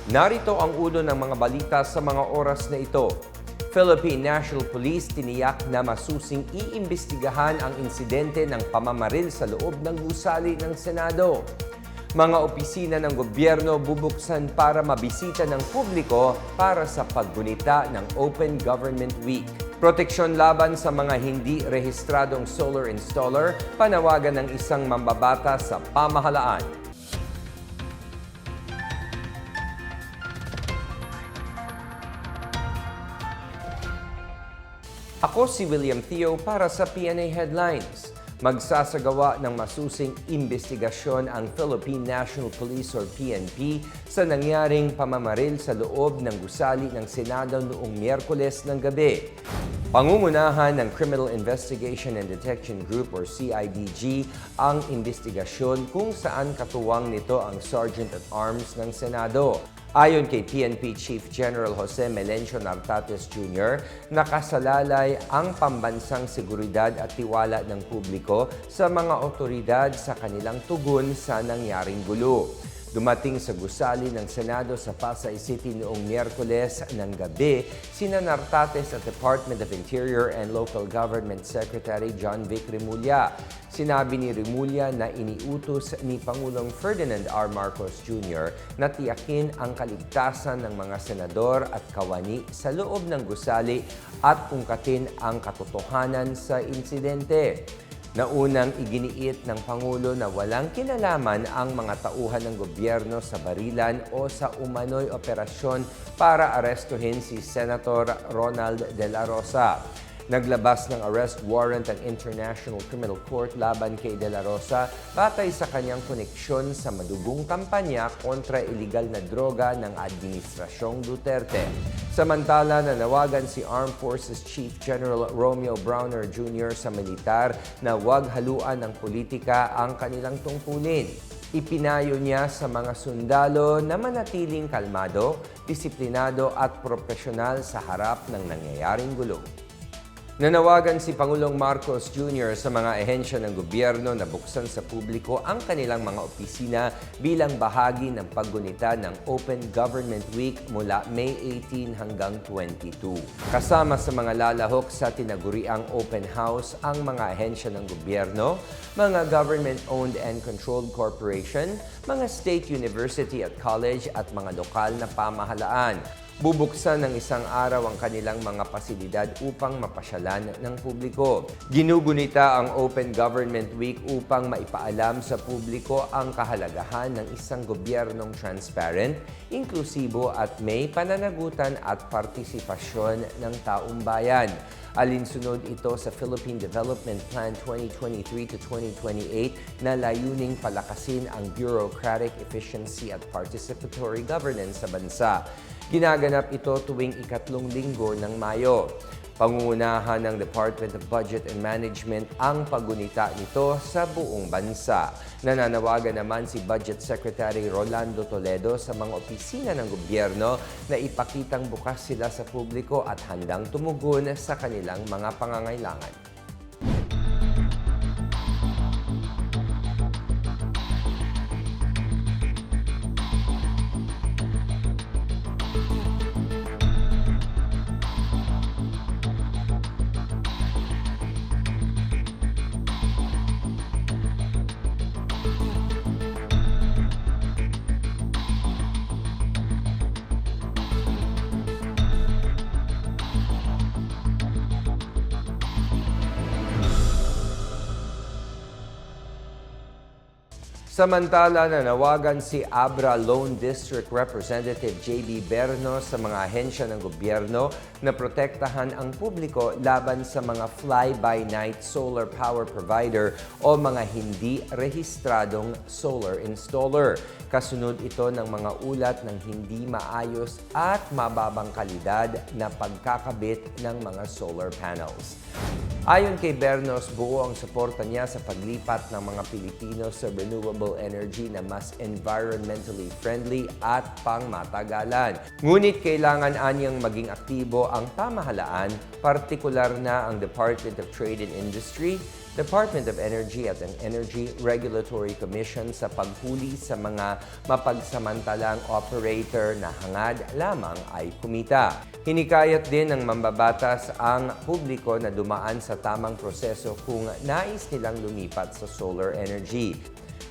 Narito ang ulo ng mga balita sa mga oras na ito. Philippine National Police tiniyak na masusing iimbestigahan ang insidente ng pamamaril sa loob ng gusali ng Senado. Mga opisina ng gobyerno bubuksan para mabisita ng publiko para sa paggunita ng Open Government Week. Proteksyon laban sa mga hindi rehistradong solar installer, panawagan ng isang mambabata sa pamahalaan. Ako si William Theo para sa PNA Headlines. Magsasagawa ng masusing imbestigasyon ang Philippine National Police or PNP sa nangyaring pamamaril sa loob ng gusali ng Senado noong Miyerkules ng gabi. Pangungunahan ng Criminal Investigation and Detection Group or CIDG ang imbestigasyon kung saan katuwang nito ang Sergeant at Arms ng Senado. Ayon kay PNP Chief General Jose Melencio Nartates Jr., nakasalalay ang pambansang seguridad at tiwala ng publiko sa mga otoridad sa kanilang tugon sa nangyaring gulo. Dumating sa gusali ng Senado sa Pasay City noong Miyerkules ng gabi, sina Nartates at Department of Interior and Local Government Secretary John Vic Remulla. Sinabi ni Remulla na iniutos ni Pangulong Ferdinand R. Marcos Jr. na tiyakin ang kaligtasan ng mga senador at kawani sa loob ng gusali at ungkatin ang katotohanan sa insidente. Naunang iginiit ng Pangulo na walang kinalaman ang mga tauhan ng gobyerno sa barilan o sa umano'y operasyon para arestuhin si Senator Ronald De La Rosa. Naglabas ng arrest warrant ang International Criminal Court laban kay De La Rosa batay sa kanyang koneksyon sa madugong kampanya kontra iligal na droga ng Administrasyong Duterte. Samantala, nanawagan si Armed Forces Chief General Romeo Browner Jr. sa militar na huwag haluan ng politika ang kanilang tungkulin. Ipinayo niya sa mga sundalo na manatiling kalmado, disiplinado at profesional sa harap ng nangyayaring gulo. Nanawagan si Pangulong Marcos Jr. sa mga ehensya ng gobyerno na buksan sa publiko ang kanilang mga opisina bilang bahagi ng paggunita ng Open Government Week mula May 18 hanggang 22. Kasama sa mga lalahok sa tinaguriang open house ang mga ehensya ng gobyerno, mga government-owned and controlled corporation, mga state university at college at mga lokal na pamahalaan. Bubuksan ng isang araw ang kanilang mga pasilidad upang mapasyalan ng publiko. Ginugunita ang Open Government Week upang maipaalam sa publiko ang kahalagahan ng isang gobyernong transparent, inklusibo at may pananagutan at partisipasyon ng taong bayan. Alinsunod ito sa Philippine Development Plan 2023 to 2028 na layuning palakasin ang bureaucratic efficiency at participatory governance sa bansa. Ginaganap ito tuwing ikatlong linggo ng Mayo. Pangungunahan ng Department of Budget and Management ang paggunita nito sa buong bansa. Nananawagan naman si Budget Secretary Rolando Toledo sa mga opisina ng gobyerno na ipakitang bukas sila sa publiko at handang tumugon sa kanilang mga pangangailangan. Samantala, nanawagan si Abra Lone District Representative J.B. Berno sa mga ahensya ng gobyerno na protektahan ang publiko laban sa mga fly-by-night solar power provider o mga hindi rehistradong solar installer. Kasunod ito ng mga ulat ng hindi maayos at mababang kalidad na pagkakabit ng mga solar panels. Ayon kay Bernos, buo ang suporta niya sa paglipat ng mga Pilipino sa renewable renewable energy na mas environmentally friendly at pangmatagalan. Ngunit kailangan anyang maging aktibo ang pamahalaan, partikular na ang Department of Trade and Industry, Department of Energy at ang Energy Regulatory Commission sa paghuli sa mga mapagsamantalang operator na hangad lamang ay kumita. Hinikayat din ng mambabatas ang publiko na dumaan sa tamang proseso kung nais nilang lumipat sa solar energy.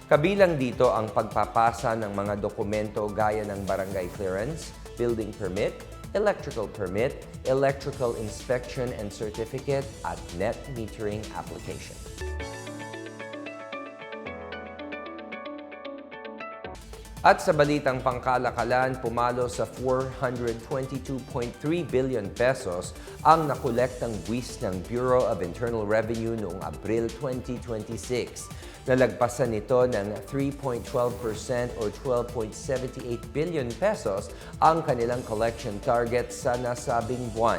Kabilang dito ang pagpapasa ng mga dokumento gaya ng barangay clearance, building permit, electrical permit, electrical inspection and certificate at net metering application. At sa balitang pangkalakalan, pumalo sa 422.3 billion pesos ang nakolektang buwis ng Bureau of Internal Revenue noong Abril 2026. Nalagpasan nito ng 3.12% or 12.78 billion pesos ang kanilang collection target sa nasabing buwan.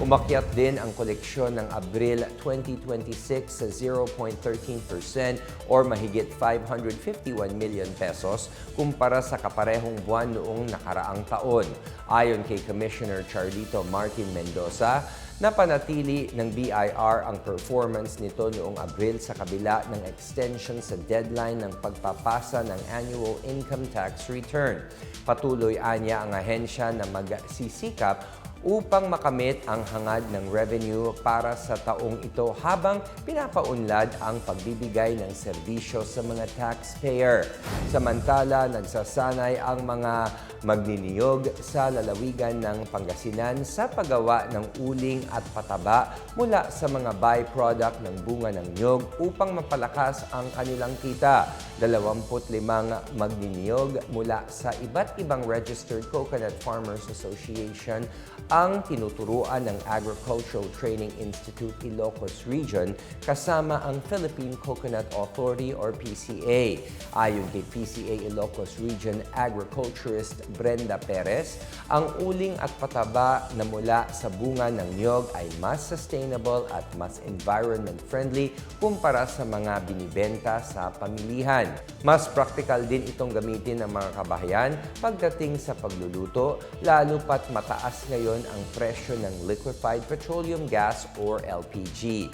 Umakyat din ang koleksyon ng Abril 2026 sa 0.13% or mahigit 551 million pesos kumpara sa kaparehong buwan noong nakaraang taon. Ayon kay Commissioner Charlito Martin Mendoza, napanatili ng BIR ang performance nito noong Abril sa kabila ng extension sa deadline ng pagpapasa ng annual income tax return. Patuloy anya ang ahensya na magsisikap upang makamit ang hangad ng revenue para sa taong ito habang pinapaunlad ang pagbibigay ng serbisyo sa mga taxpayer. Samantala, nagsasanay ang mga magniniyog sa lalawigan ng Pangasinan sa paggawa ng uling at pataba mula sa mga byproduct ng bunga ng niyog upang mapalakas ang kanilang kita. 25 magniniyog mula sa iba't ibang Registered Coconut Farmers Association ang tinuturuan ng Agricultural Training Institute Ilocos Region kasama ang Philippine Coconut Authority or PCA. Ayon kay PCA Ilocos Region Agriculturist Brenda Perez, ang uling at pataba na mula sa bunga ng niyog ay mas sustainable at mas environment friendly kumpara sa mga binibenta sa pamilihan. Mas practical din itong gamitin ng mga kabahayan pagdating sa pagluluto, lalo pat mataas ngayon ang presyo ng liquefied petroleum gas or LPG.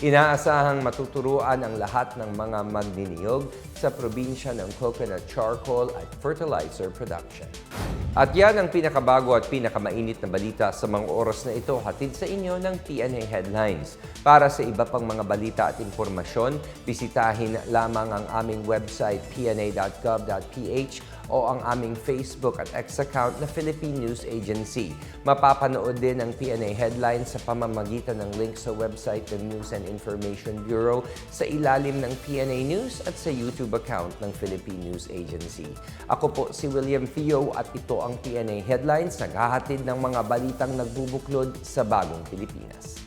Inaasahang matuturuan ang lahat ng mga magniniyog sa probinsya ng coconut charcoal at fertilizer production. At yan ang pinakabago at pinakamainit na balita sa mga oras na ito, hatid sa inyo ng PNA Headlines. Para sa iba pang mga balita at impormasyon, bisitahin lamang ang aming website pna.gov.ph o ang aming Facebook at X account na Philippine News Agency. Mapapanood din ang PNA Headlines sa pamamagitan ng link sa website ng News and Information Bureau sa ilalim ng PNA News at sa YouTube account ng Philippine News Agency. Ako po si William Theo at ito ang PNA Headlines, naghahatid ng mga balitang nagbubuklod sa bagong Pilipinas.